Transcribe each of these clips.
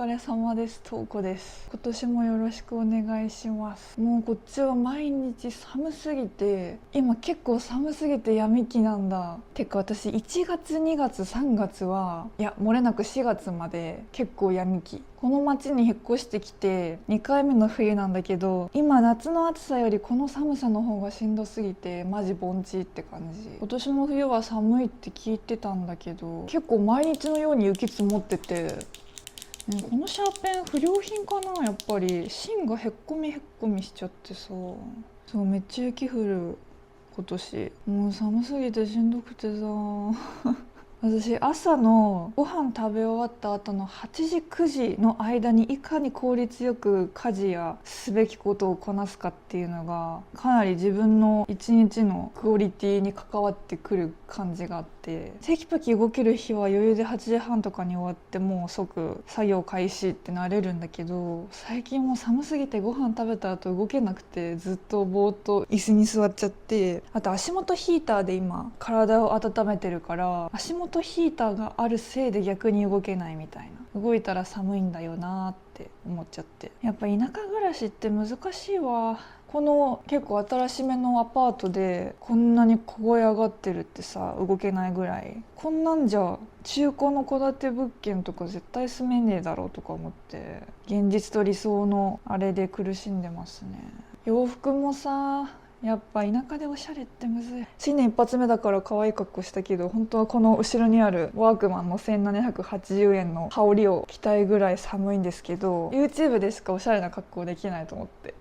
疲れ様です。とうこです。今年もよろしくお願いします。もうこっちは毎日寒すぎて、今結構寒すぎて病み期なんだ。てか私1月2月3月はいや漏れなく4月まで結構病み期。この町に引っ越してきて2回目の冬なんだけど、今夏の暑さよりこの寒さの方がしんどすぎてマジ盆地って感じ。今年も冬は寒いって聞いてたんだけど、結構毎日のように雪積もってて、このシャーペン不良品かな。やっぱり芯がへっこみへっこみしちゃってさ、そうめっちゃ雪降る今年。もう寒すぎてしんどくてさ私朝のご飯食べ終わった後の8時9時の間にいかに効率よく家事やすべきことをこなすかっていうのがかなり自分の一日のクオリティに関わってくる感じがあって、テキパキ動ける日は余裕で8時半とかに終わってもう即作業開始ってなれるんだけど、最近もう寒すぎてご飯食べた後動けなくてずっとぼーっと椅子に座っちゃって、あと足元ヒーターで今体を温めてるから足元ヒーターがあるせいで逆に動けないみたいな、動いたら寒いんだよなって思っちゃって。やっぱ田舎暮らしって難しいわ。この結構新しめのアパートでこんなに凍え上がってるってさ、動けないぐらい。こんなんじゃ中古の戸建て物件とか絶対住めねえだろうとか思って、現実と理想のあれで苦しんでますね。洋服もさ、やっぱ田舎でおしゃれってむずい。新年一発目だから可愛い格好したけど、本当はこの後ろにあるワークマンの1780円の羽織を着たいぐらい寒いんですけど、 YouTube でしかおしゃれな格好できないと思って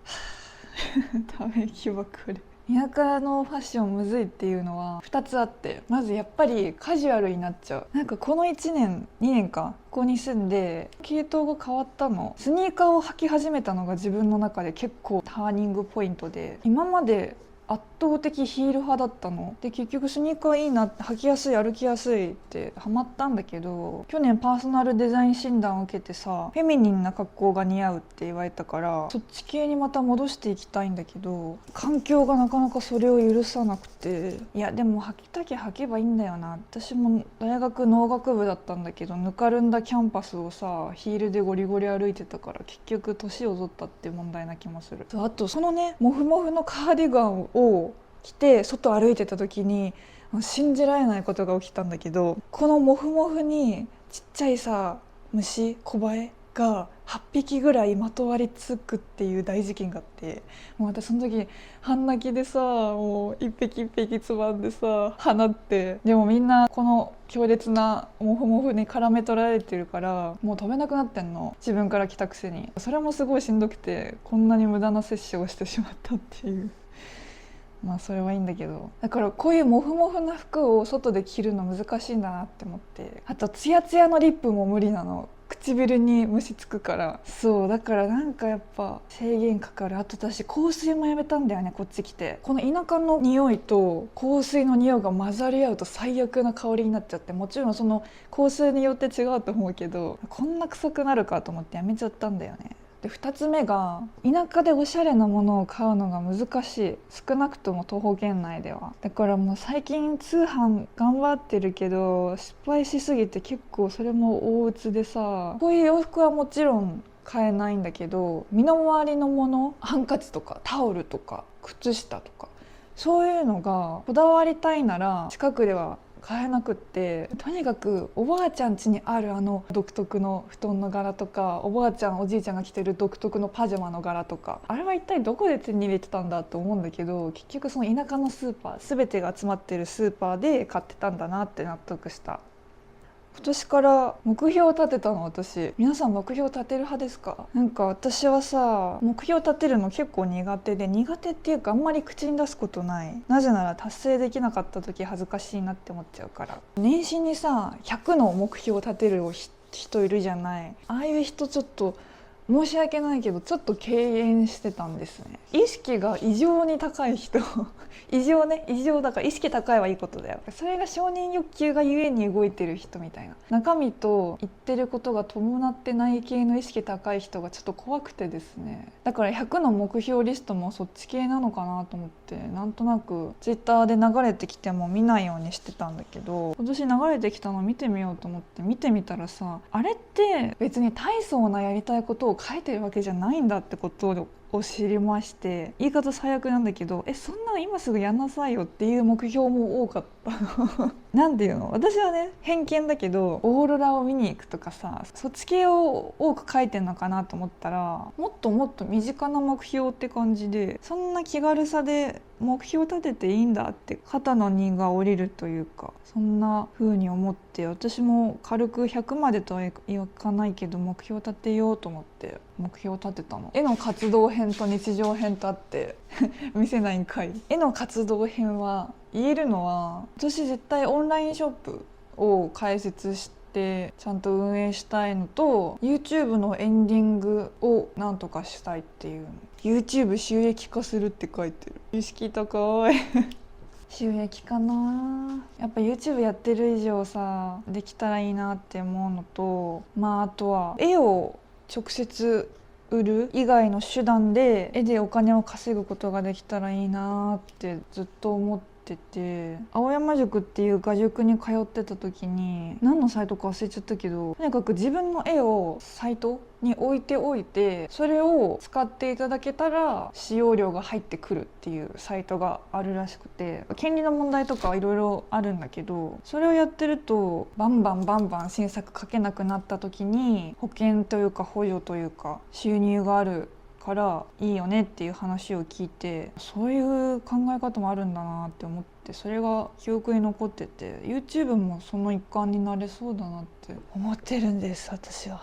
ため息ばっかり。田舎のファッションむずいっていうのは2つあって、まずやっぱりカジュアルになっちゃう。なんかこの1年2年かここに住んで系統が変わったの。スニーカーを履き始めたのが自分の中で結構ターニングポイントで、今まで圧倒的ヒール派だったので、結局スニーカーいいなって、履きやすい歩きやすいってハマったんだけど、去年パーソナルデザイン診断を受けてさ、フェミニンな格好が似合うって言われたからそっち系にまた戻していきたいんだけど、環境がなかなかそれを許さなくて。いやでも履きたきゃ履けばいいんだよな。私も大学農学部だったんだけど、ぬかるんだキャンパスをさヒールでゴリゴリ歩いてたから結局年を取ったって問題な気もする。あとそのねモフモフのカーディガンを着て外歩いてた時に信じられないことが起きたんだけど、このモフモフにちっちゃいさ虫コバエが8匹ぐらいまとわりつくっていう大事件があって、もう私その時半泣きでさ、もう一匹一匹つまんでさ放って、でもみんなこの強烈なモフモフに絡め取られてるからもう飛べなくなってんの、自分から来たくせに。それもすごいしんどくて、こんなに無駄な摂取をしてしまったっていう。まあそれはいいんだけど、だからこういうモフモフな服を外で着るの難しいんだなって思って。あとツヤツヤのリップも無理なの、唇に虫つくから。そうだからなんかやっぱ制限かかる。あと私香水もやめたんだよね、こっち来て。この田舎の匂いと香水の匂いが混ざり合うと最悪な香りになっちゃって、もちろんその香水によって違うと思うけど、こんな臭くなるかと思ってやめちゃったんだよね。で2つ目が、田舎でおしゃれなものを買うのが難しい。少なくとも徒歩圏内では。だからもう最近通販頑張ってるけど失敗しすぎて結構それも大鬱でさ、こういう洋服はもちろん買えないんだけど、身の回りのもの、ハンカチとかタオルとか靴下とかそういうのがこだわりたいなら近くでは買えなくって、とにかくおばあちゃん家にあるあの独特の布団の柄とか、おばあちゃんおじいちゃんが着てる独特のパジャマの柄とか、あれは一体どこで手に入れてたんだと思うんだけど、結局その田舎のスーパー、全てが集まってるスーパーで買ってたんだなって納得した。今年から目標を立てたの。私、皆さん目標立てる派ですか？なんか私はさ、目標立てるの結構苦手で、苦手っていうかあんまり口に出すことない。なぜなら達成できなかった時恥ずかしいなって思っちゃうから。年始にさ100の目標を立てる人いるじゃない。ああいう人ちょっと申し訳ないけどちょっと敬遠してたんですね。意識が異常に高い人異常だから意識高いはいいことだよ。それが承認欲求がゆえに動いてる人みたいな、中身と言ってることが伴ってない系の意識高い人がちょっと怖くてですね。だから100の目標リストもそっち系なのかなと思って、なんとなくツイッターで流れてきても見ないようにしてたんだけど、今年流れてきたの見てみようと思って見てみたらさ、あれって別に大層なやりたいことを書いてるわけじゃないんだってことを知りまして、言い方最悪なんだけど、そんなの今すぐやんなさいよっていう目標も多かったなんていうの、私はね偏見だけどオーロラを見に行くとかさ、そっち系を多く書いてんのかなと思ったら、もっともっと身近な目標って感じで、そんな気軽さで目標立てていいんだって肩の荷が下りるというか、そんな風に思って、私も軽く100までとはいかないけど目標立てようと思って目標立てたの。絵の活動編と日常編とあって見せないんかい。絵の活動編は言えるのは、私絶対オンラインショップを開設してちゃんと運営したいのと、 YouTube のエンディングをなんとかしたいっていうの。 YouTube 収益化するって書いてる。意識高い収益かな。やっぱ YouTube やってる以上さ、できたらいいなって思うのと、あとは絵を直接売る以外の手段で絵でお金を稼ぐことができたらいいなってずっと思ってて、青山塾っていう画塾に通ってた時に、何のサイトか忘れちゃったけど、とにかく自分の絵をサイトに置いておいて、それを使っていただけたら使用料が入ってくるっていうサイトがあるらしくて、権利の問題とかいろいろあるんだけど、それをやってるとバンバン新作書けなくなった時に保険というか補助というか収入があるからいいよねっていう話を聞いて、そういう考え方もあるんだなって思って、それが記憶に残ってて、 YouTube もその一環になれそうだなって思ってるんです、私は。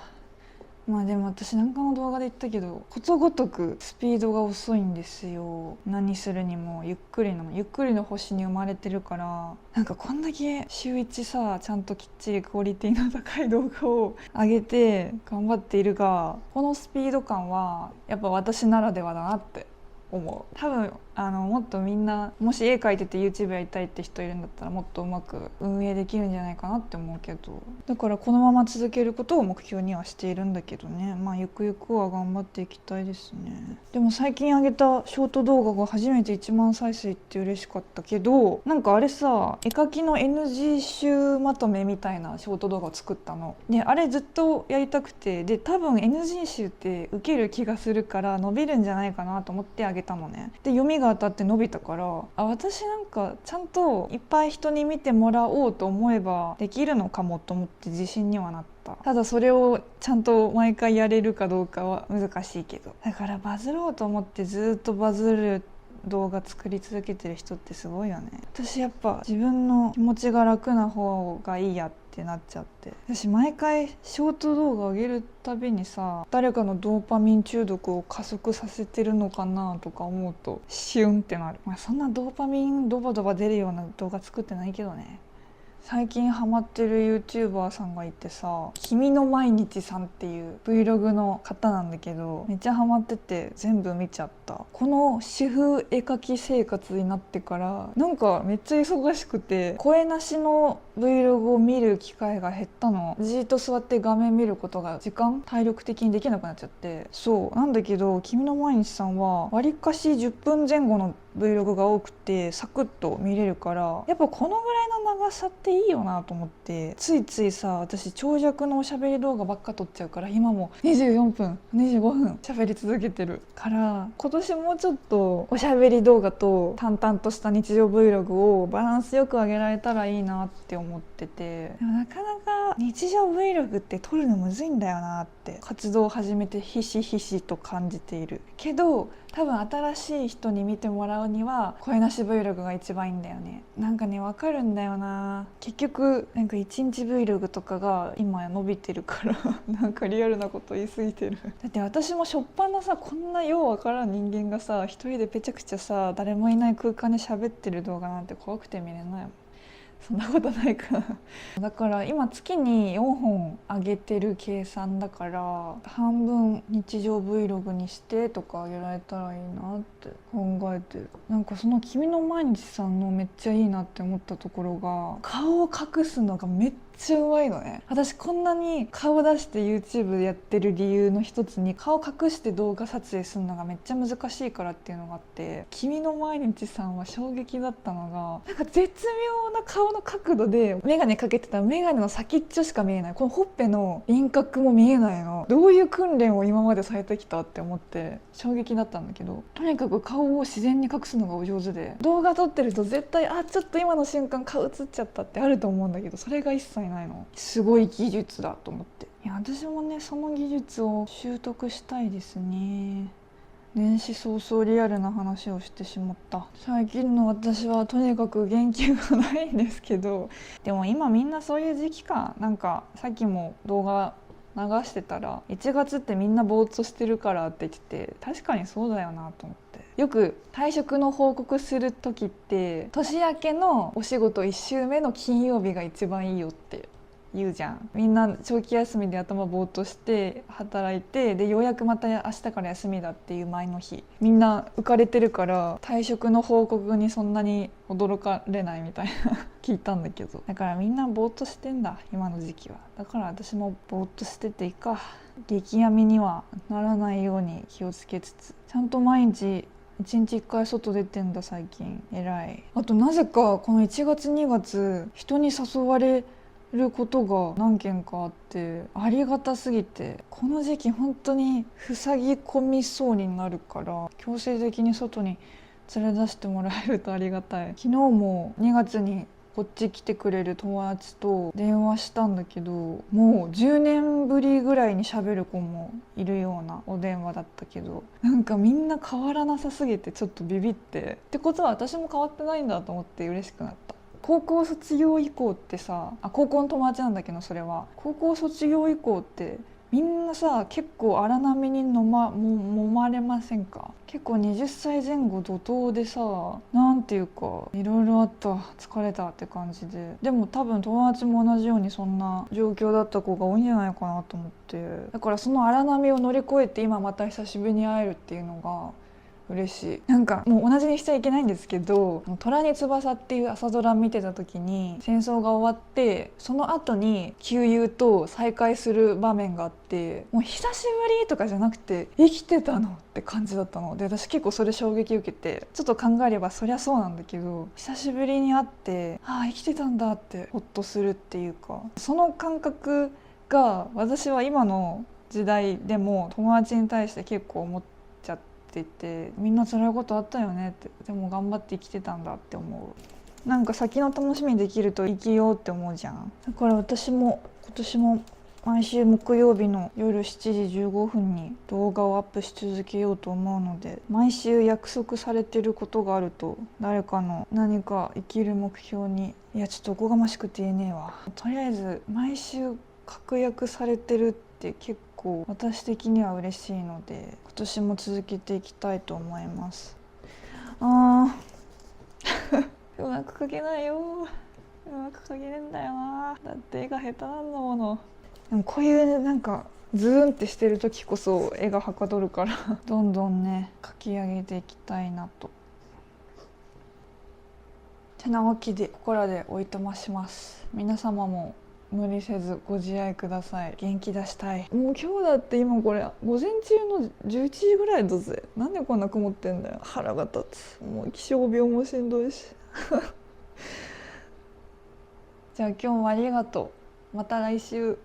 でも私なんかの動画で言ったけど、ことごとくスピードが遅いんですよ。何するにもゆっくりの星に生まれてるから、なんかこんだけ週1さちゃんときっちりクオリティの高い動画を上げて頑張っているが、このスピード感はやっぱ私ならではだなって思う。多分もっとみんな、もし絵描いてて YouTube やりたいって人いるんだったらもっとうまく運営できるんじゃないかなって思うけど、だからこのまま続けることを目標にはしているんだけどね。ゆくゆくは頑張っていきたいですね。でも最近上げたショート動画が初めて1万再生って嬉しかったけど、なんかあれさ、絵描きの NG 集まとめみたいなショート動画を作ったので、あれずっとやりたくて、で多分 NG 集って受ける気がするから伸びるんじゃないかなと思ってあげたのね。で読みが当たって伸びたから、私なんかちゃんといっぱい人に見てもらおうと思えばできるのかもと思って自信にはなった。ただそれをちゃんと毎回やれるかどうかは難しいけど、だからバズろうと思ってずっとバズる動画作り続けてる人ってすごいよね。私やっぱ自分の気持ちが楽な方がいいやってなっちゃって、私毎回ショート動画上げるたびにさ、誰かのドーパミン中毒を加速させてるのかなとか思うとシュンってなる。そんなドーパミンドバドバ出るような動画作ってないけどね。最近ハマってる YouTuber さんがいてさ、君の毎日さんっていう Vlog の方なんだけど、めっちゃハマってて全部見ちゃった。この主婦絵描き生活になってからなんかめっちゃ忙しくて、声なしの Vlog を見る機会が減ったの。じーっと座って画面見ることが体力的にできなくなっちゃって。そうなんだけど、君の毎日さんはわりかし10分前後の Vlog が多くてサクッと見れるから、やっぱこのぐらいの長さっていいよなと思って、ついついさ、私長尺のおしゃべり動画ばっか撮っちゃうから、今も24分25分しゃべり続けてるから、今年もうちょっとおしゃべり動画と淡々とした日常 Vlog をバランスよく上げられたらいいなって思ってて、でもなかなか日常 Vlog って撮るのむずいんだよなって活動を始めてひしひしと感じているけど、多分新しい人に見てもらうには声なし Vlog が一番いいんだよね。なんかね、わかるんだよな。結局なんか1日 Vlog とかが今伸びてるからなんかリアルなこと言い過ぎてるだって私もしょっぱなさ、こんなようわからん人間がさ、一人でぺちゃくちゃさ、誰もいない空間で喋ってる動画なんて怖くて見れないもん。そんなことないかなだから今月に4本上げてる計算だから、半分日常 Vlog にしてとかあげられたらいいなって考えてる。なんかその君の毎日さんのめっちゃいいなって思ったところが、顔を隠すのがめっちゃうまいのね。私こんなに顔出して YouTube でやってる理由の一つに、顔隠して動画撮影するのがめっちゃ難しいからっていうのがあって、君の毎日さんは衝撃だったのが、なんか絶妙な顔の角度で眼鏡かけてたら眼鏡の先っちょしか見えない、このほっぺの輪郭も見えないの。どういう訓練を今までされてきたって思って衝撃だったんだけど、とにかく顔を自然に隠すのがお上手で、動画撮ってると絶対ちょっと今の瞬間顔映っちゃったってあると思うんだけど、それが一切ないの。すごい技術だと思って。いや私もね、その技術を習得したいですね。年始早々リアルな話をしてしまった。最近の私はとにかく元気がないんですけど、でも今みんなそういう時期か。なんかさっきも動画流してたら、1月ってみんなぼーっとしてるからって言ってて、確かにそうだよなと思って。よく退職の報告する時って、年明けのお仕事1週目の金曜日が一番いいよって言うじゃん。みんな長期休みで頭ぼーっとして働いて、でようやくまた明日から休みだっていう前の日、みんな浮かれてるから退職の報告にそんなに驚かれないみたいな聞いたんだけど、だからみんなぼーっとしてんだ今の時期は。だから私もぼーっとしてていいか。激病みにはならないように気をつけつつ、ちゃんと毎日1日1回外出てんだ最近。偉い。あとなぜかこの1月2月人に誘われることが何件かあって、ありがたすぎて、この時期本当に塞ぎ込みそうになるから、強制的に外に連れ出してもらえるとありがたい。昨日も2月にこっち来てくれる友達と電話したんだけど、もう10年ぶりぐらいに喋る子もいるようなお電話だったけど、なんかみんな変わらなさすぎてちょっとビビって、ってことは私も変わってないんだと思って嬉しくなった。高校卒業以降ってさ、高校の友達なんだけど、それは高校卒業以降ってみんなさ結構荒波に揉まれませんか？結構20歳前後怒涛でさ、なんていうかいろいろあった、疲れたって感じで、でも多分友達も同じようにそんな状況だった子が多いんじゃないかなと思って、だからその荒波を乗り越えて今また久しぶりに会えるっていうのが嬉しい。なんかもう同じにしちゃいけないんですけど、虎に翼っていう朝ドラ見てた時に、戦争が終わってその後に旧友と再会する場面があって、もう久しぶりとかじゃなくて生きてたのって感じだったので、私結構それ衝撃受けて、ちょっと考えればそりゃそうなんだけど、久しぶりに会って生きてたんだってホッとするっていうか、その感覚が私は今の時代でも友達に対して結構思ってってて、みんな辛いことあったよねって、でも頑張って生きてたんだって思う。なんか先の楽しみにできると生きようって思うじゃん。だから私も今年も毎週木曜日の夜7時15分に動画をアップし続けようと思うので、毎週約束されてることがあると、誰かの何か生きる目標に、いやちょっとおこがましくて言えねえわ、とりあえず毎週確約されてるって結構私的には嬉しいので、今年も続けていきたいと思います。うまく描けないよ、うまく描けねえんだよな、だって絵が下手なんだもの。でもこういうなんかズーンってしてる時こそ絵がはかどるからどんどんね描き上げていきたいなと。てなわけでここらでおいとまします。皆様も無理せずご自愛ください。元気出したい。もう今日だって今これ午前中の11時ぐらいだぜ。なんでこんな曇ってんだよ。腹が立つ。もう気象病もしんどいしじゃあ今日もありがとう。また来週。